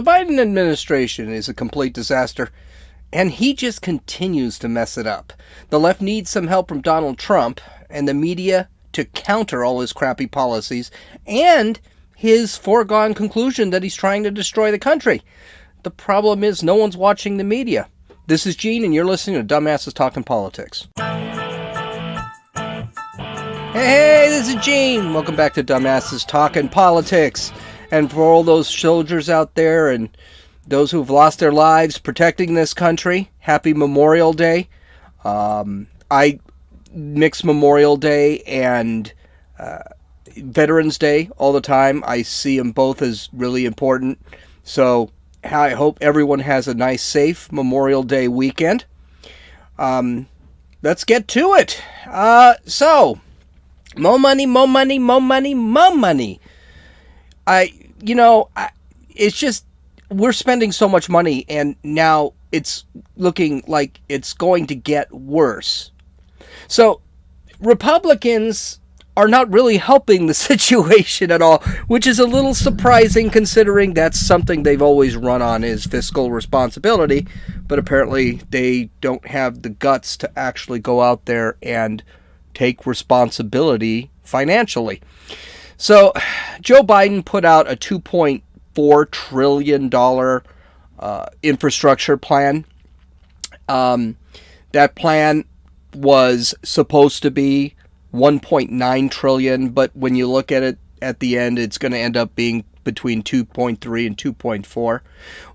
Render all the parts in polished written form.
The Biden administration is a complete disaster, and he just continues to mess it up. The left needs some help from Donald Trump and the media to counter all his crappy policies and his foregone conclusion that he's trying to destroy the country. The problem is no one's watching the media. This is Gene, and you're listening to Dumbasses Talking Politics. Hey, this is Gene. Welcome back to Dumbasses Talking Politics. And for all those soldiers out there and those who've lost their lives protecting this country, happy Memorial Day. I mix Memorial Day and Veterans Day all the time. I see them both as really important. So I hope everyone has a nice, safe Memorial Day weekend. Let's get to it. More money, more money, more money, more money. It's just, we're spending so much money, and now it's looking like it's going to get worse. So, Republicans are not really helping the situation at all, which is a little surprising considering that's something they've always run on, is fiscal responsibility, but apparently they don't have the guts to actually go out there and take responsibility financially. So, Joe Biden put out a $2.4 trillion infrastructure plan. That plan was supposed to be $1.9 trillion, but when you look at it at the end, it's going to end up being between 2.3 and 2.4.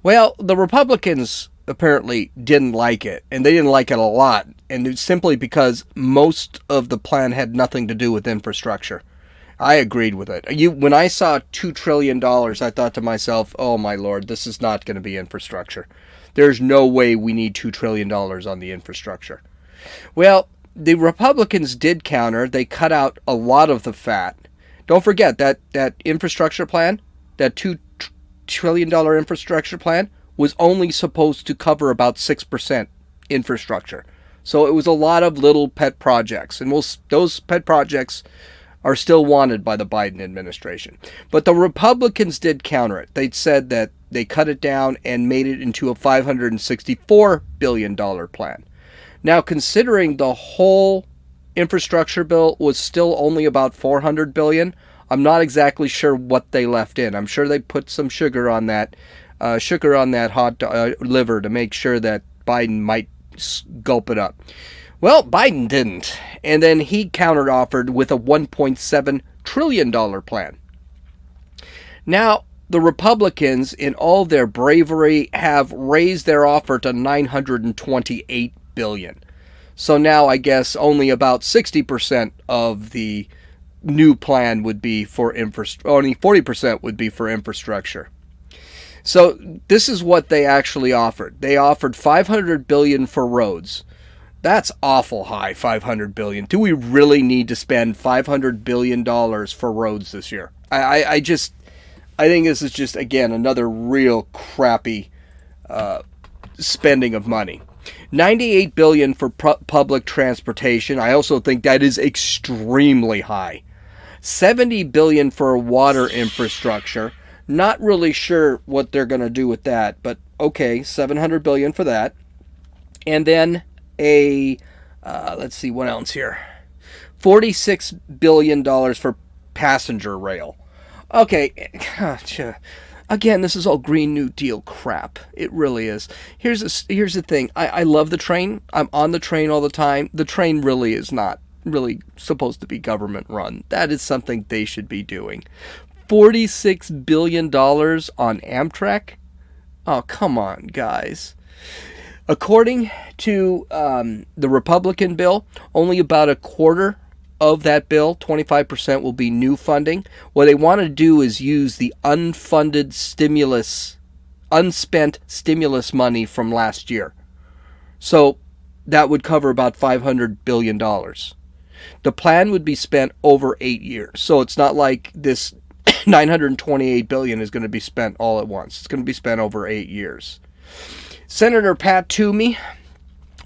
Well, the Republicans apparently didn't like it, and they didn't like it a lot, and it's simply because most of the plan had nothing to do with infrastructure. I agreed with it. When I saw $2 trillion, I thought to myself, oh my lord, this is not going to be infrastructure. There's no way we need $2 trillion on the infrastructure. Well, the Republicans did counter. They cut out a lot of the fat. Don't forget that infrastructure plan, that $2 trillion infrastructure plan, was only supposed to cover about 6% infrastructure. So it was a lot of little pet projects. And those pet projects are still wanted by the Biden administration. But the Republicans did counter it. They said that they cut it down and made it into a $564 billion plan. Now, considering the whole infrastructure bill was still only about $400 billion, I'm not exactly sure what they left in. I'm sure they put some sugar on that hot liver to make sure that Biden might gulp it up. Well, Biden didn't. And then he counter-offered with a $1.7 trillion plan. Now, the Republicans, in all their bravery, have raised their offer to $928 billion. So now I guess only about 60% of the new plan would be for infrastructure. Only 40% would be for infrastructure. So this is what they actually offered. They offered $500 billion for roads. That's awful high, $500 billion. Do we really need to spend $500 billion for roads this year? I think this is just, again, another real crappy spending of money. $98 billion for public transportation. I also think that is extremely high. $70 billion for water infrastructure. Not really sure what they're going to do with that, but okay, $700 billion for that. And then let's see what else here. $46 billion for passenger rail. Okay, again, this is all Green New Deal crap. It really is. Here's the thing. I love the train. I'm on the train all the time. The train really is not really supposed to be government run. That is something they should be doing. $46 billion on Amtrak? Oh, come on, guys. According to the Republican bill, only about a quarter of that bill, 25%, will be new funding. What they want to do is use the unspent stimulus money from last year. So that would cover about $500 billion. The plan would be spent over 8 years. So it's not like this $928 billion is going to be spent all at once. It's going to be spent over 8 years. Senator Pat Toomey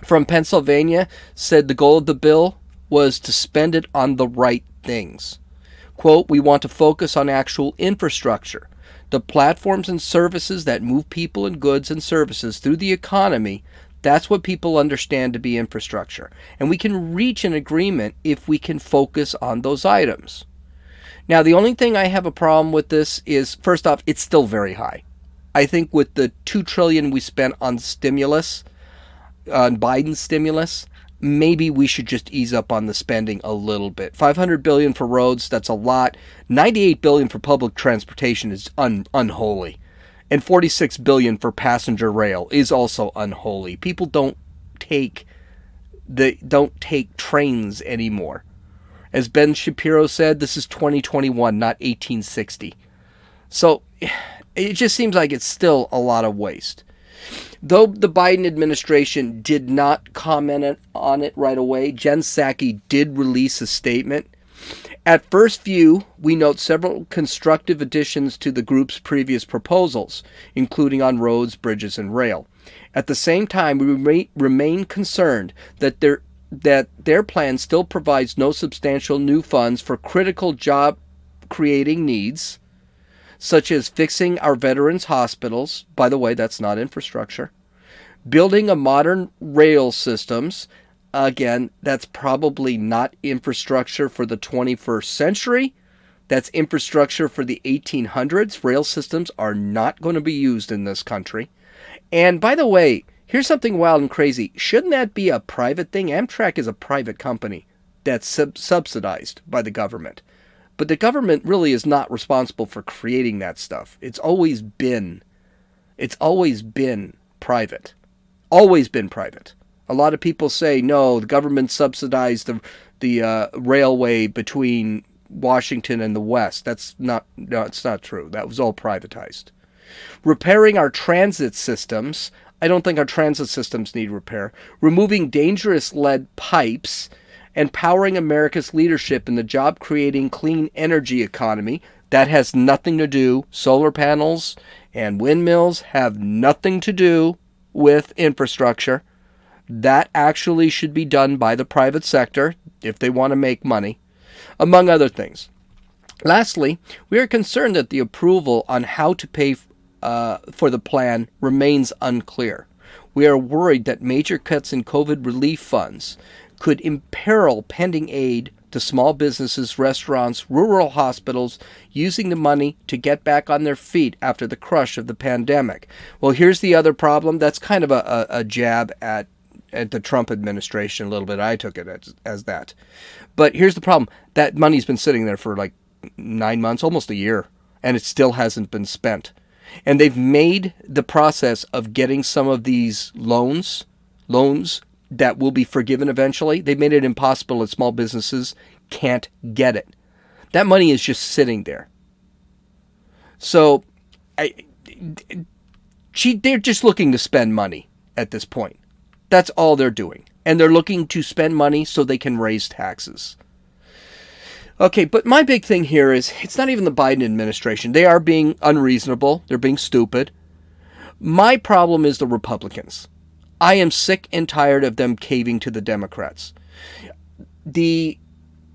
from Pennsylvania said the goal of the bill was to spend it on the right things. Quote, "We want to focus on actual infrastructure, The platforms and services that move people and goods and services through the economy, that's what people understand to be infrastructure. And we can reach an agreement if we can focus on those items. Now, the only thing I have a problem with this is, first off, it's still very high. I think with the $2 trillion we spent on stimulus, on Biden's stimulus, maybe we should just ease up on the spending a little bit. $500 billion for roads, that's a lot. $98 billion for public transportation is unholy. And $46 billion for passenger rail is also unholy. People don't take trains anymore. As Ben Shapiro said, this is 2021, not 1860. So it just seems like it's still a lot of waste. Though the Biden administration did not comment on it right away, Jen Psaki did release a statement. At first view, we note several constructive additions to the group's previous proposals, including on roads, bridges, and rail. At the same time, we remain concerned that their plan still provides no substantial new funds for critical job-creating needs, such as fixing our veterans' hospitals. By the way, that's not infrastructure. Building a modern rail systems. Again, that's probably not infrastructure for the 21st century. That's infrastructure for the 1800s. Rail systems are not going to be used in this country. And by the way, here's something wild and crazy. Shouldn't that be a private thing? Amtrak is a private company that's subsidized by the government. But the government really is not responsible for creating that stuff. It's always been private. Always been private. A lot of people say, no, the government subsidized the railway between Washington and the West. It's not true. That was all privatized. Repairing our transit systems. I don't think our transit systems need repair. Removing dangerous lead pipes and powering America's leadership in the job-creating clean energy economy. That has nothing to do. Solar panels and windmills have nothing to do with infrastructure. That actually should be done by the private sector if they want to make money, among other things. Lastly, we are concerned that the approval on how to pay for the plan remains unclear. We are worried that major cuts in COVID relief funds could imperil pending aid to small businesses, restaurants, rural hospitals, using the money to get back on their feet after the crush of the pandemic. Well, here's the other problem. That's kind of a jab at the Trump administration a little bit. I took it as that. But here's the problem. That money's been sitting there for like 9 months, almost a year, and it still hasn't been spent. And they've made the process of getting some of these loans that will be forgiven eventually, they've made it impossible that small businesses can't get it. That money is just sitting there. So they're just looking to spend money at this point. That's all they're doing. And they're looking to spend money so they can raise taxes. Okay, but my big thing here is it's not even the Biden administration. They are being unreasonable. They're being stupid. My problem is the Republicans. I am sick and tired of them caving to the Democrats. The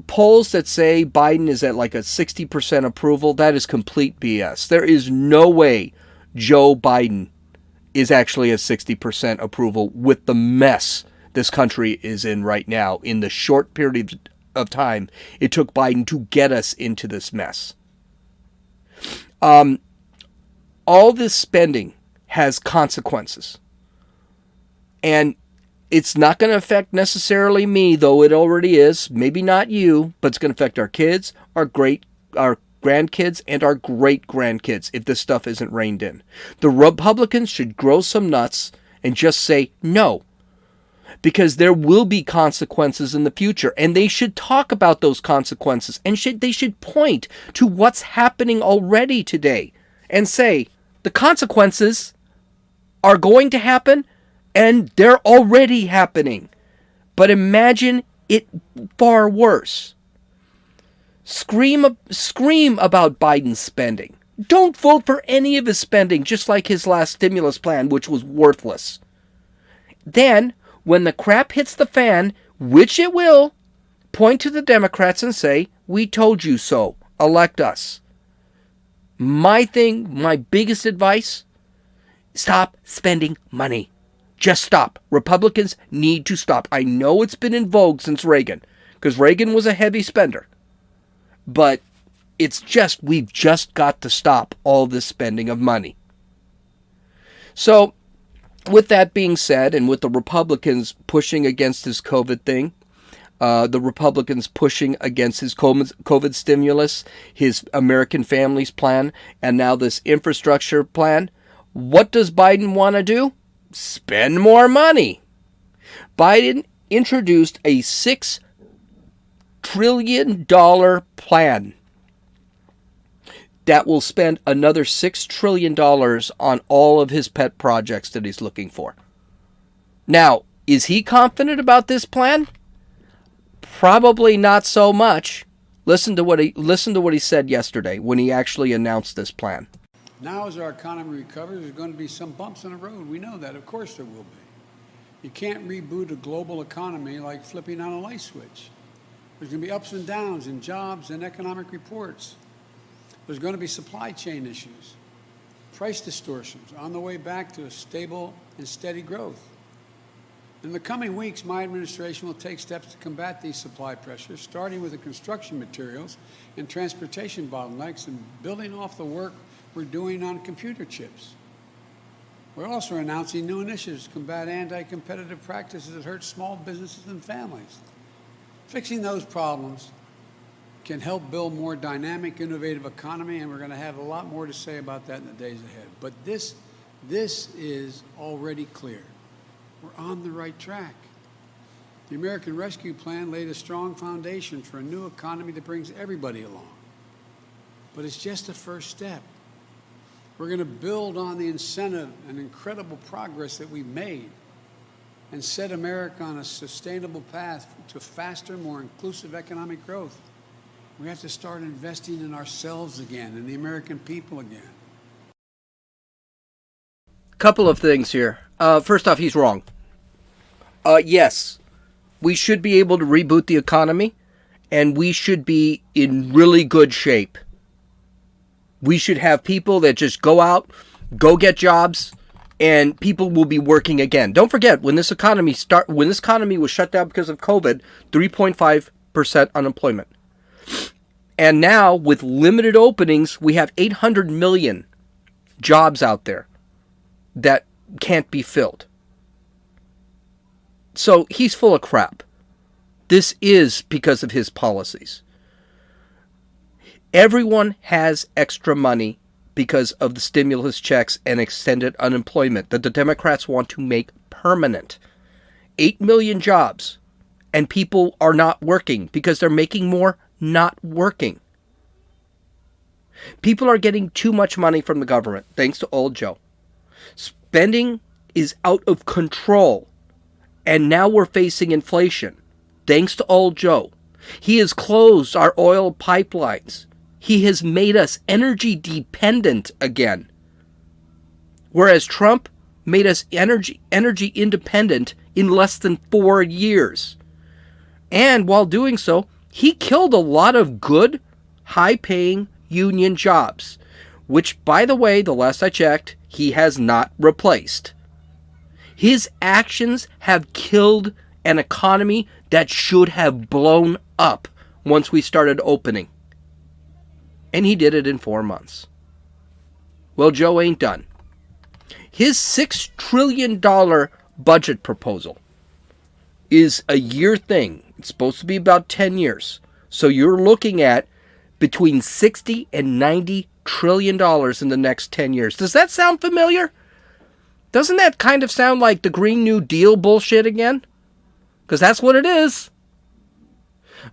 polls that say Biden is at like a 60% approval, that is complete BS. There is no way Joe Biden is actually at 60% approval with the mess this country is in right now in the short period of time it took Biden to get us into this mess. All this spending has consequences. And it's not going to affect necessarily me, though it already is. Maybe not you, but it's going to affect our kids, our grandkids, and our great-grandkids if this stuff isn't reined in. The Republicans should grow some nuts and just say no. Because there will be consequences in the future, and they should talk about those consequences, and they should point to what's happening already today and say, the consequences are going to happen, and they're already happening. But imagine it far worse. Scream about Biden's spending. Don't vote for any of his spending, just like his last stimulus plan, which was worthless. Then, when the crap hits the fan, which it will, point to the Democrats and say, we told you so. Elect us. My biggest advice, stop spending money. Just stop. Republicans need to stop. I know it's been in vogue since Reagan, because Reagan was a heavy spender. But we've just got to stop all this spending of money. So, with that being said, and with the Republicans pushing against this COVID thing, the Republicans pushing against his COVID stimulus, his American Families Plan, and now this infrastructure plan, what does Biden want to do? Spend more money. Biden introduced a $6 trillion plan that will spend another $6 trillion on all of his pet projects that he's looking for. Now, is he confident about this plan? Probably not so much. Listen to what he said yesterday when he actually announced this plan. Now, as our economy recovers, there's going to be some bumps in the road. We know that. Of course there will be. You can't reboot a global economy like flipping on a light switch. There's going to be ups and downs in jobs and economic reports. There's going to be supply chain issues, price distortions on the way back to a stable and steady growth. In the coming weeks, my administration will take steps to combat these supply pressures, starting with the construction materials and transportation bottlenecks and building off the work we're doing on computer chips. We're also announcing new initiatives to combat anti-competitive practices that hurt small businesses and families. Fixing those problems can help build a more dynamic, innovative economy, and we're going to have a lot more to say about that in the days ahead. But this is already clear. We're on the right track. The American Rescue Plan laid a strong foundation for a new economy that brings everybody along. But it's just a first step. We're going to build on the incentive and incredible progress that we've made and set America on a sustainable path to faster, more inclusive economic growth. We have to start investing in ourselves again, in the American people again. Couple of things here. First off, he's wrong. Yes, we should be able to reboot the economy, and we should be in really good shape. We should have people that just go out, go get jobs, and people will be working again. Don't forget, when this economy was shut down because of COVID, 3.5% unemployment. And now, with limited openings, we have 800 million jobs out there that can't be filled. So he's full of crap. This is because of his policies. Everyone has extra money because of the stimulus checks and extended unemployment that the Democrats want to make permanent. 8 million jobs, and people are not working because they're making more not working. People are getting too much money from the government, thanks to old Joe. Spending is out of control, and now we're facing inflation, thanks to old Joe. He has closed our oil pipelines. He has made us energy dependent again. Whereas Trump made us energy independent in less than 4 years. And while doing so, he killed a lot of good, high-paying union jobs, which, by the way, the last I checked, he has not replaced. His actions have killed an economy that should have blown up once we started opening. And he did it in 4 months. Well, Joe ain't done. His $6 trillion budget proposal is a year thing. It's supposed to be about 10 years. So you're looking at between $60 and $90 trillion in the next 10 years. Does that sound familiar? Doesn't that kind of sound like the Green New Deal bullshit again? Because that's what it is.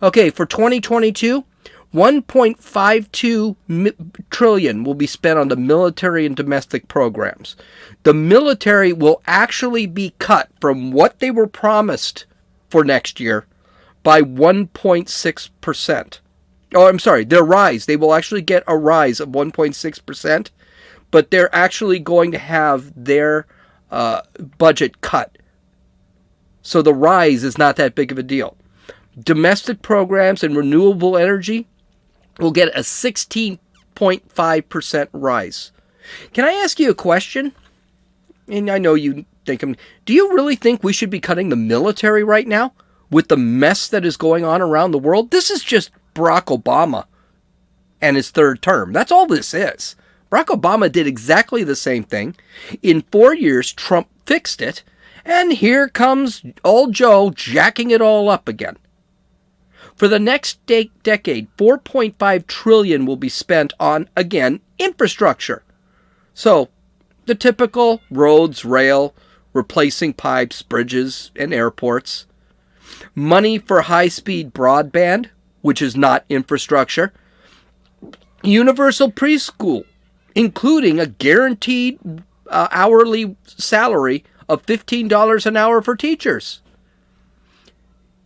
Okay, for 2022, $1.52 trillion will be spent on the military and domestic programs. The military will actually be cut from what they were promised for next year by 1.6%. Oh, I'm sorry, their rise. They will actually get a rise of 1.6%, but they're actually going to have their budget cut. So the rise is not that big of a deal. Domestic programs and renewable energy will get a 16% 6.5% rise. Can I ask you a question? And I know you think, do you really think we should be cutting the military right now with the mess that is going on around the world? This is just Barack Obama and his third term. That's all this is. Barack Obama did exactly the same thing. In 4 years, Trump fixed it, and here comes old Joe jacking it all up again. For the next decade, $4.5 trillion will be spent on, again, infrastructure. So, the typical roads, rail, replacing pipes, bridges, and airports. Money for high-speed broadband, which is not infrastructure. Universal preschool, including a guaranteed hourly salary of $15 an hour for teachers.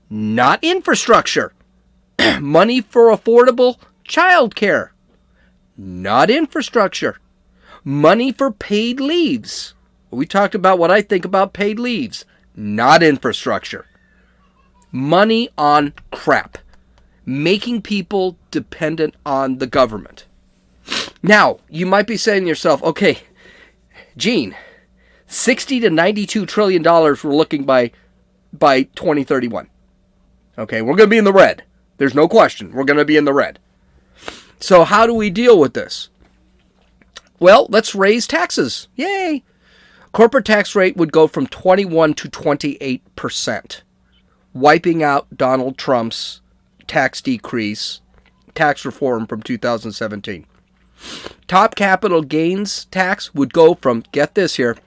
Not infrastructure. Money for affordable childcare. Not infrastructure. Money for paid leaves. We talked about what I think about paid leaves. Not infrastructure. Money on crap. Making people dependent on the government. Now, you might be saying to yourself, okay, Gene, $60 to $92 trillion we're looking by 2031. Okay, we're going to be in the red. There's no question. We're going to be in the red. So how do we deal with this? Well, let's raise taxes. Yay! Corporate tax rate would go from 21 to 28%, wiping out Donald Trump's tax decrease, tax reform from 2017. Top capital gains tax would go from, get this here,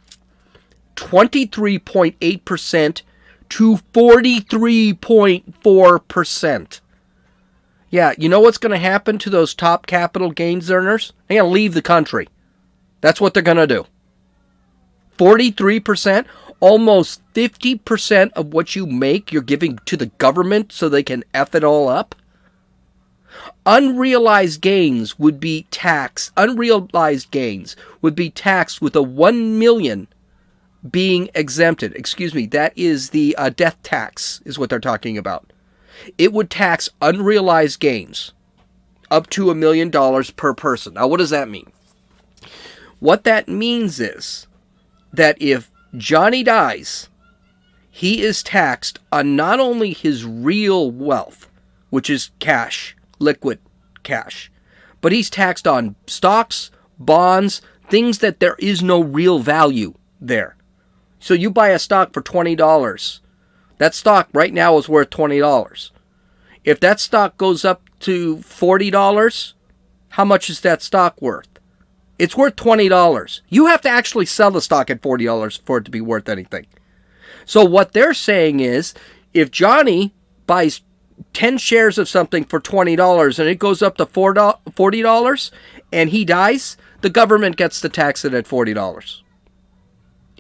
23.8% to 43.4%. Yeah, you know what's going to happen to those top capital gains earners? They're going to leave the country. That's what they're going to do. 43%, almost 50% of what you make, you're giving to the government so they can F it all up. Unrealized gains would be taxed. Unrealized gains would be taxed with a $1 million being exempted. Excuse me, that is the death tax is what they're talking about. It would tax unrealized gains up to $1 million per person. Now, what does that mean? What that means is that if Johnny dies, he is taxed on not only his real wealth, which is cash, liquid cash, but he's taxed on stocks, bonds, things that there is no real value there. So you buy a stock for $20. That stock right now is worth $20. If that stock goes up to $40, how much is that stock worth? It's worth $20. You have to actually sell the stock at $40 for it to be worth anything. So what they're saying is, if Johnny buys 10 shares of something for $20 and it goes up to $40 and he dies, the government gets to tax it at $40.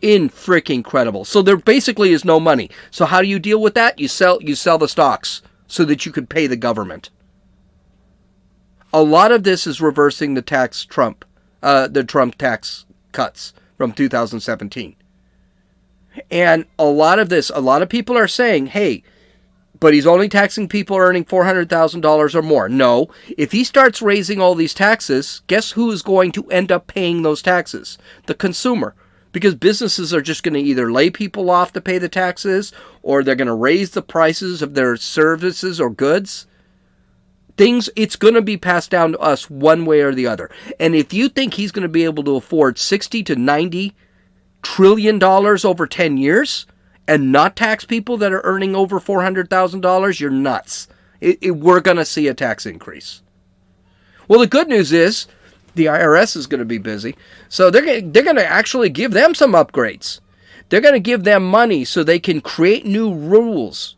Freaking incredible. So there basically is no money. So how do you deal with that? You sell the stocks so that you can pay the government. A lot of this is reversing the Trump tax cuts from 2017. And a lot of people are saying, hey, but he's only taxing people earning $400,000 or more. No, if he starts raising all these taxes, guess who is going to end up paying those taxes? The consumer. Because businesses are just going to either lay people off to pay the taxes, or they're going to raise the prices of their services or goods. It's going to be passed down to us one way or the other. And if you think he's going to be able to afford 60 to 90 trillion dollars over 10 years and not tax people that are earning over $400,000, you're nuts. We're going to see a tax increase. Well, the good news is the IRS is going to be busy. So they're going to actually give them some upgrades. They're going to give them money so they can create new rules.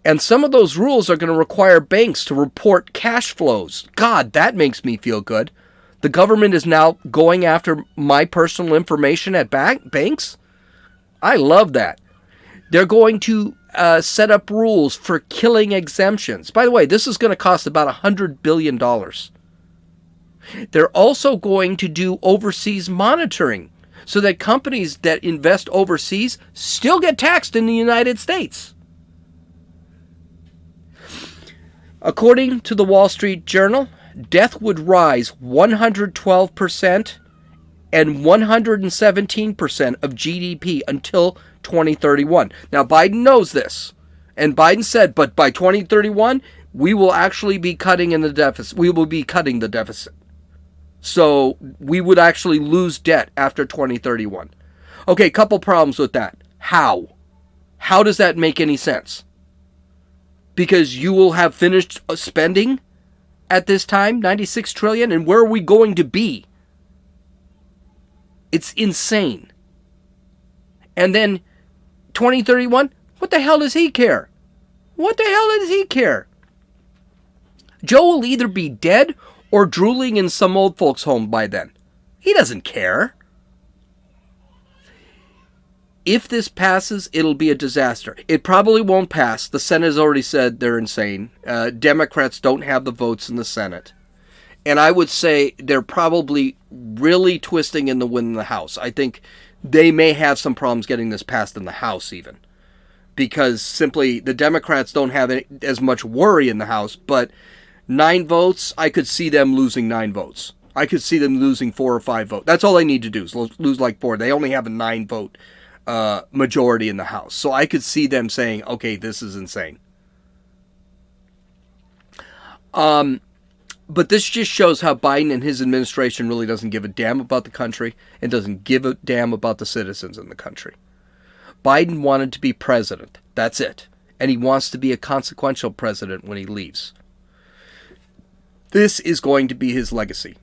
And some of those rules are going to require banks to report cash flows. God, that makes me feel good. The government is now going after my personal information at banks. I love that. They're going to set up rules for killing exemptions. By the way, this is going to cost about $100 billion. They're also going to do overseas monitoring so that companies that invest overseas still get taxed in the United States. According to the Wall Street Journal, death would rise 112% and 117% of GDP until 2031. Now, Biden knows this. And Biden said, but by 2031, we will actually be cutting in the deficit. We will be cutting the deficit. So we would actually lose debt after 2031. Okay, couple problems with that. How? How does that make any sense? Because you will have finished spending at this time, 96 trillion, and where are we going to be? It's insane. And then 2031, what the hell does he care? What the hell does he care? Joe will either be dead or drooling in some old folks' home by then. He doesn't care. If this passes, it'll be a disaster. It probably won't pass. The Senate has already said they're insane. Democrats don't have the votes in the Senate. And I would say they're probably really twisting in the wind in the House. I think they may have some problems getting this passed in the House even. Because simply the Democrats don't have as much worry in the House. But 9 votes, I could see them losing 9 votes. I could see them losing 4 or 5 votes. That's all they need to do is lose like 4. They only have a 9-vote majority in the House. So I could see them saying, okay, this is insane. But this just shows how Biden and his administration really doesn't give a damn about the country and doesn't give a damn about the citizens in the country. Biden wanted to be president. That's it. And he wants to be a consequential president when he leaves. This is going to be his legacy.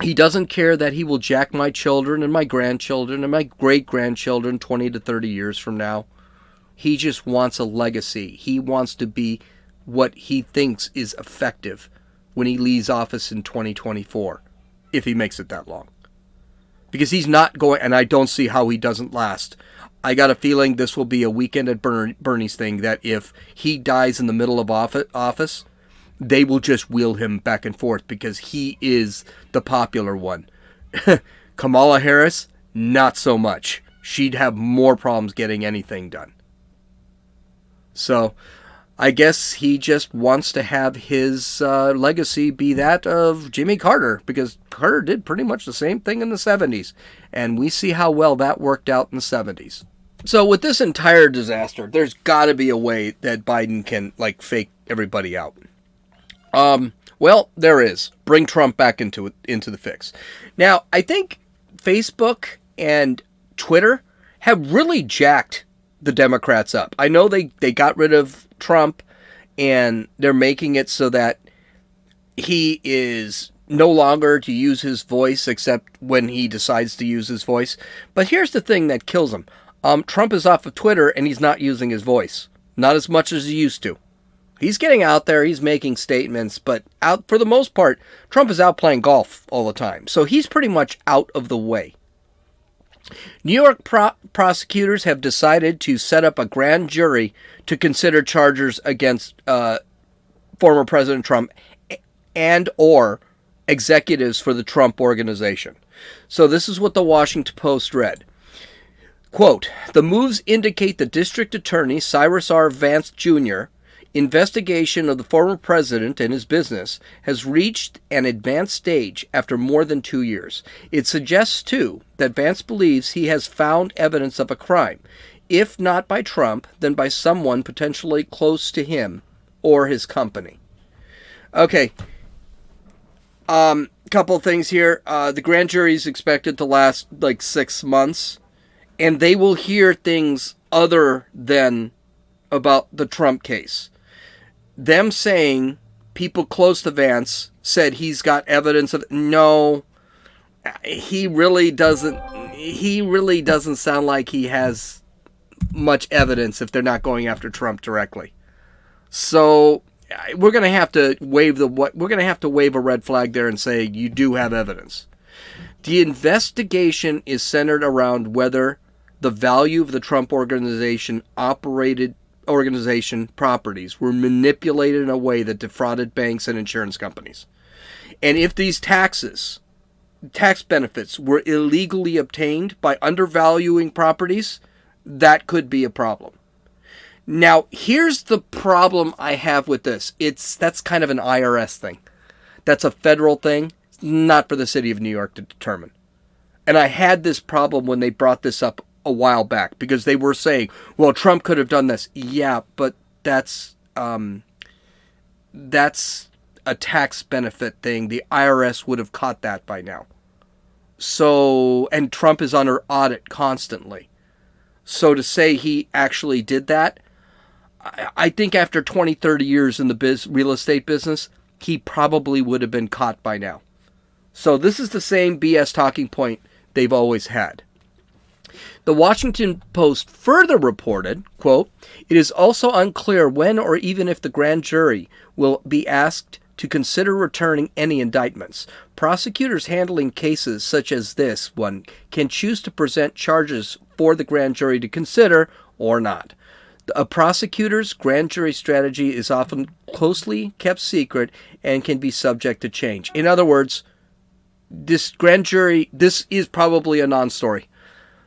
He doesn't care that he will jack my children and my grandchildren and my great-grandchildren 20 to 30 years from now. He just wants a legacy. He wants to be what he thinks is effective when he leaves office in 2024, if he makes it that long. Because he's not going, and I don't see how he doesn't last. I got a feeling this will be a weekend at Bernie's thing, that if he dies in the middle of office, they will just wheel him back and forth because he is the popular one. Kamala Harris, not so much. She'd have more problems getting anything done. So, I guess he just wants to have his legacy be that of Jimmy Carter, because Carter did pretty much the same thing in the 70s, and we see how well that worked out in the 70s. So with this entire disaster, there's got to be a way that Biden can fake everybody out. Well, there is. Bring Trump back into the fix. Now, I think Facebook and Twitter have really jacked the Democrats up. I know they got rid of Trump, and they're making it so that he is no longer to use his voice except when he decides to use his voice. But here's the thing that kills him. Trump is off of Twitter, and he's not using his voice. Not as much as he used to. He's getting out there, he's making statements, but for the most part, Trump is out playing golf all the time. So he's pretty much out of the way. New York prosecutors have decided to set up a grand jury to consider charges against former President Trump and or executives for the Trump Organization. So this is what the Washington Post read. Quote, the moves indicate the District Attorney, Cyrus R. Vance Jr., investigation of the former president and his business has reached an advanced stage after more than 2 years. It suggests, too, that Vance believes he has found evidence of a crime, if not by Trump, then by someone potentially close to him or his company. Okay. Couple things here. The grand jury is expected to last 6 months, and they will hear things other than about the Trump case. Them saying people close to Vance said he's got evidence of... No, he really doesn't sound like he has much evidence if they're not going after Trump directly. So we're going to have to wave a red flag there and say you do have evidence. The investigation is centered around whether the value of the Trump Organization properties were manipulated in a way that defrauded banks and insurance companies. And if these tax benefits were illegally obtained by undervaluing properties, that could be a problem. Now, here's the problem I have with this. That's kind of an IRS thing. That's a federal thing, not for the city of New York to determine. And I had this problem when they brought this up a while back, because they were saying, well, Trump could have done this. Yeah, but that's a tax benefit thing. The IRS would have caught that by now. So, and Trump is under audit constantly. So to say he actually did that, I think after 20, 30 years in the real estate business, he probably would have been caught by now. So this is the same BS talking point they've always had. The Washington Post further reported, quote, "It is also unclear when or even if the grand jury will be asked to consider returning any indictments. Prosecutors handling cases such as this one can choose to present charges for the grand jury to consider or not. A prosecutor's grand jury strategy is often closely kept secret and can be subject to change." In other words, this grand jury, this is probably a non-story.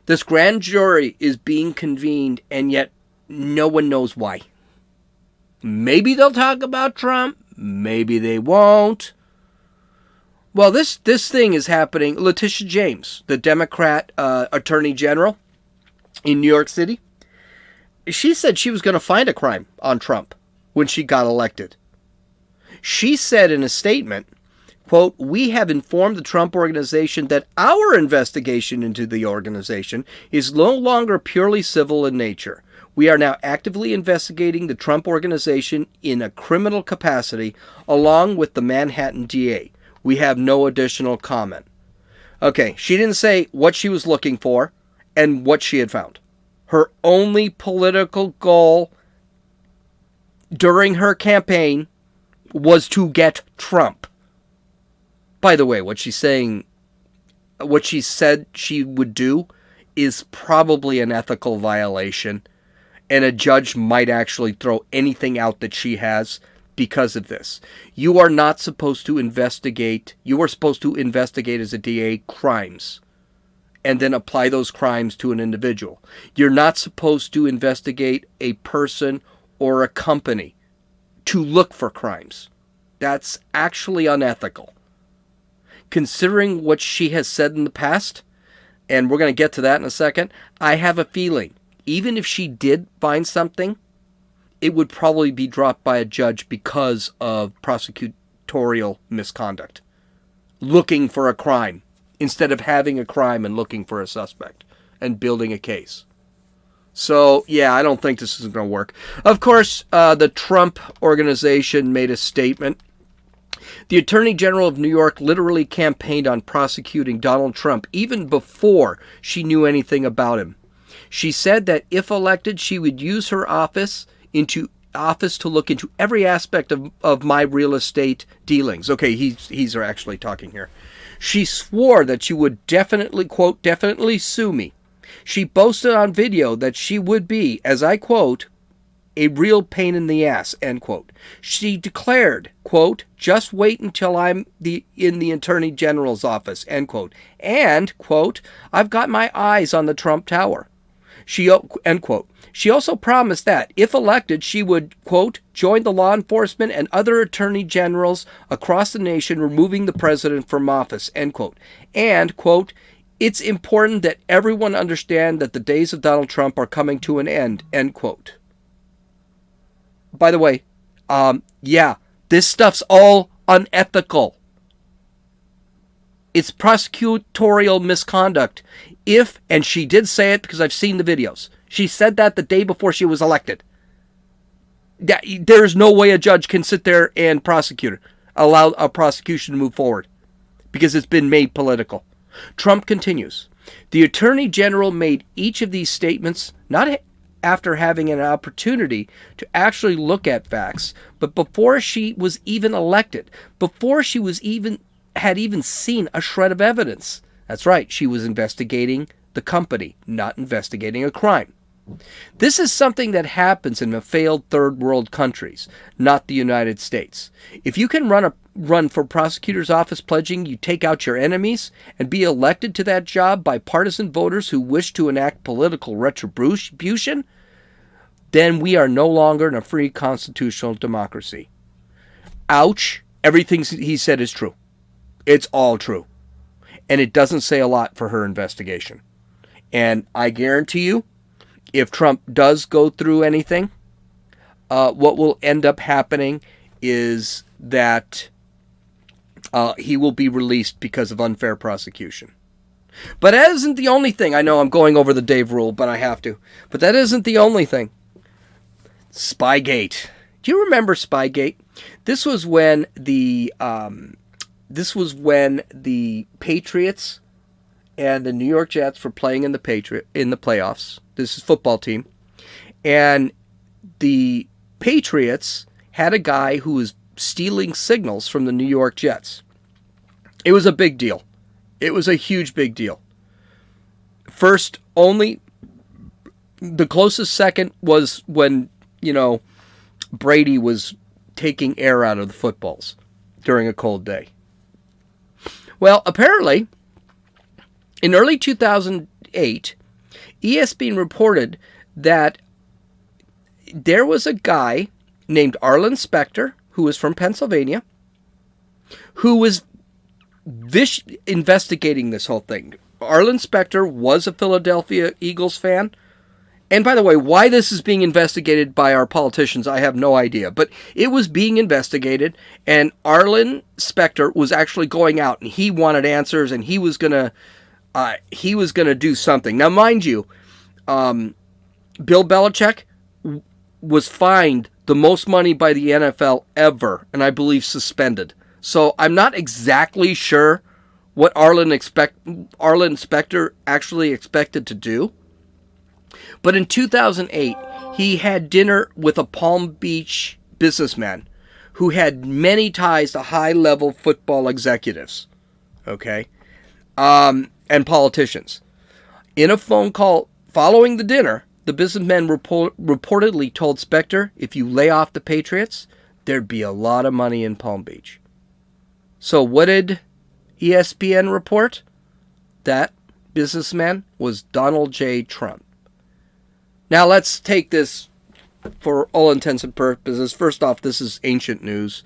This grand jury is being convened, and yet no one knows why. Maybe they'll talk about Trump. Maybe they won't. Well, this thing is happening. Letitia James, the Democrat Attorney General in New York City, she said she was going to find a crime on Trump when she got elected. She said in a statement, quote, "We have informed the Trump Organization that our investigation into the organization is no longer purely civil in nature. We are now actively investigating the Trump Organization in a criminal capacity along with the Manhattan DA. We have no additional comment." Okay, she didn't say what she was looking for and what she had found. Her only political goal during her campaign was to get Trump. By the way, what she said she would do is probably an ethical violation, and a judge might actually throw anything out that she has because of this. You are not supposed to investigate. You are supposed to investigate as a DA crimes and then apply those crimes to an individual. You're not supposed to investigate a person or a company to look for crimes. That's actually unethical. Considering what she has said in the past, and we're going to get to that in a second, I have a feeling, even if she did find something, it would probably be dropped by a judge because of prosecutorial misconduct. Looking for a crime, instead of having a crime and looking for a suspect and building a case. So, yeah, I don't think this is going to work. Of course, the Trump Organization made a statement. The Attorney General of New York literally campaigned on prosecuting Donald Trump even before she knew anything about him. She said that if elected, she would use her office to look into every aspect of my real estate dealings. Okay, he's actually talking here. She swore that she would definitely, quote, "definitely sue me." She boasted on video that she would be, as I quote, "a real pain in the ass," end quote. She declared, quote, "just wait until I'm in the Attorney General's office," end quote. And, quote, "I've got my eyes on the Trump Tower." End quote. She also promised that, if elected, she would, quote, "join the law enforcement and other attorney generals across the nation removing the president from office," end quote. And, quote, "it's important that everyone understand that the days of Donald Trump are coming to an end," end quote. By the way, yeah, this stuff's all unethical. It's prosecutorial misconduct. And she did say it because I've seen the videos. She said that the day before she was elected. There's no way a judge can sit there and allow a prosecution to move forward because it's been made political. Trump continues. The Attorney General made each of these statements not after having an opportunity to actually look at facts, but before she was even elected, before she had even seen a shred of evidence. That's right, she was investigating the company, not investigating a crime. This is something that happens in the failed third world countries, not the United States. If you can run for prosecutor's office pledging you take out your enemies and be elected to that job by partisan voters who wish to enact political retribution, then we are no longer in a free constitutional democracy. Ouch, Everything he said is true. It's all true. And it doesn't say a lot for her investigation. And I guarantee you, if Trump does go through anything, what will end up happening is that he will be released because of unfair prosecution. But that isn't the only thing. I know I'm going over the Dave rule, but I have to. But that isn't the only thing. Spygate. Do you remember Spygate? This was when the Patriots and the New York Jets were playing in the playoffs. This is football team, and the Patriots had a guy who was stealing signals from the New York Jets. It was a big deal. It was a huge big deal. First, only the closest second was when, Brady was taking air out of the footballs during a cold day. Well, apparently, in early 2008, ESPN reported that there was a guy named Arlen Specter, who was from Pennsylvania, who was investigating this whole thing. Arlen Specter was a Philadelphia Eagles fan. And by the way, why this is being investigated by our politicians, I have no idea. But it was being investigated, and Arlen Specter was actually going out, and he wanted answers, and he was gonna do something. Now, mind you, Bill Belichick was fined the most money by the NFL ever, and I believe suspended. So I'm not exactly sure what Arlen Specter actually expected to do. But in 2008, he had dinner with a Palm Beach businessman who had many ties to high-level football executives, okay, and politicians. In a phone call following the dinner, the businessman reportedly told Specter, if you lay off the Patriots, there'd be a lot of money in Palm Beach. So what did ESPN report? That businessman was Donald J. Trump. Now let's take this for all intents and purposes. First off, this is ancient news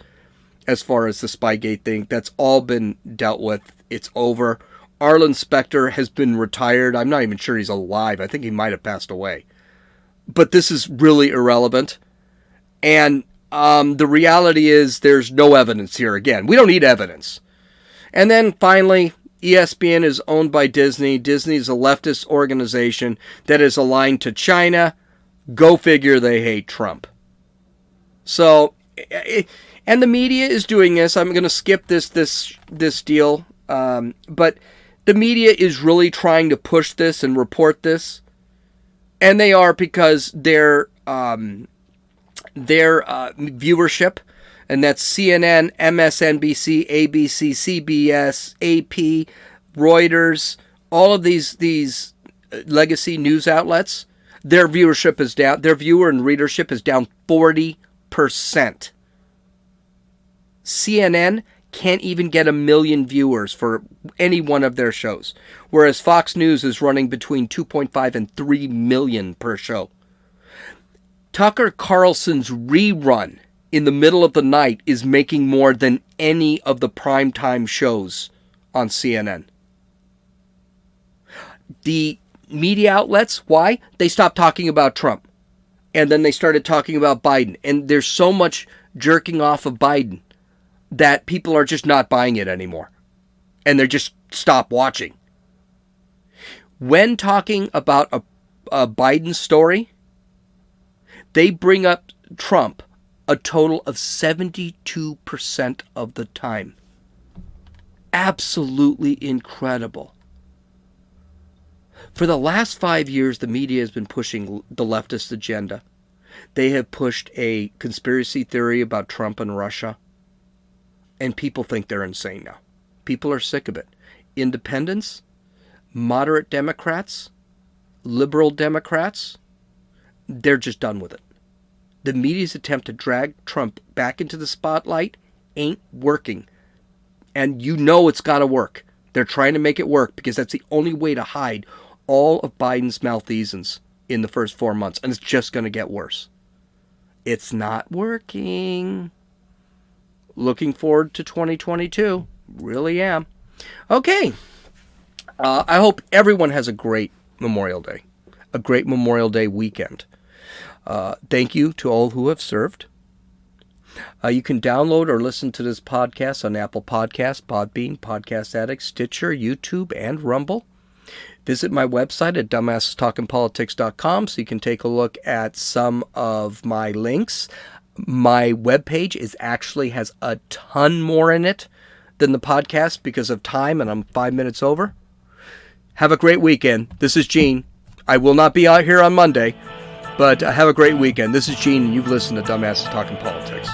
as far as the Spygate thing. That's all been dealt with. It's over. Arlen Specter has been retired. I'm not even sure he's alive. I think he might have passed away. But this is really irrelevant. And the reality is there's no evidence here. Again, we don't need evidence. And then finally, ESPN is owned by Disney. Disney is a leftist organization that is aligned to China. Go figure, they hate Trump. So, and the media is doing this. I'm going to skip this deal. But the media is really trying to push this and report this. And they are, because their viewership, and that's CNN, MSNBC, ABC, CBS, AP, Reuters, all of these legacy news outlets, their viewership is down. Their viewer and readership is down 40%. CNN can't even get 1 million viewers for any one of their shows, whereas Fox News is running between 2.5 and 3 million per show. Tucker Carlson's rerun in the middle of the night is making more than any of the primetime shows on CNN. The media outlets, why? They stopped talking about Trump. And then they started talking about Biden. And there's so much jerking off of Biden that people are just not buying it anymore. And they're just stop watching. When talking about a Biden story, they bring up Trump a total of 72% of the time. Absolutely incredible. For the last 5 years, the media has been pushing the leftist agenda. They have pushed a conspiracy theory about Trump and Russia. And people think they're insane now. People are sick of it. Independents, moderate Democrats, liberal Democrats, they're just done with it. The media's attempt to drag Trump back into the spotlight ain't working. And you know it's got to work. They're trying to make it work because that's the only way to hide all of Biden's malfeasance in the first 4 months. And it's just going to get worse. It's not working. Looking forward to 2022. Really am. Okay. I hope everyone has a great Memorial Day. A great Memorial Day weekend. Thank you to all who have served. You can download or listen to this podcast on Apple Podcasts, Podbean, Podcast Addict, Stitcher, YouTube, and Rumble. Visit my website at dumbassestalkingpolitics.com so you can take a look at some of my links. My webpage actually has a ton more in it than the podcast because of time, and I'm 5 minutes over. Have a great weekend. This is Gene. I will not be out here on Monday, but have a great weekend. This is Gene, and you've listened to Dumbasses Talking Politics.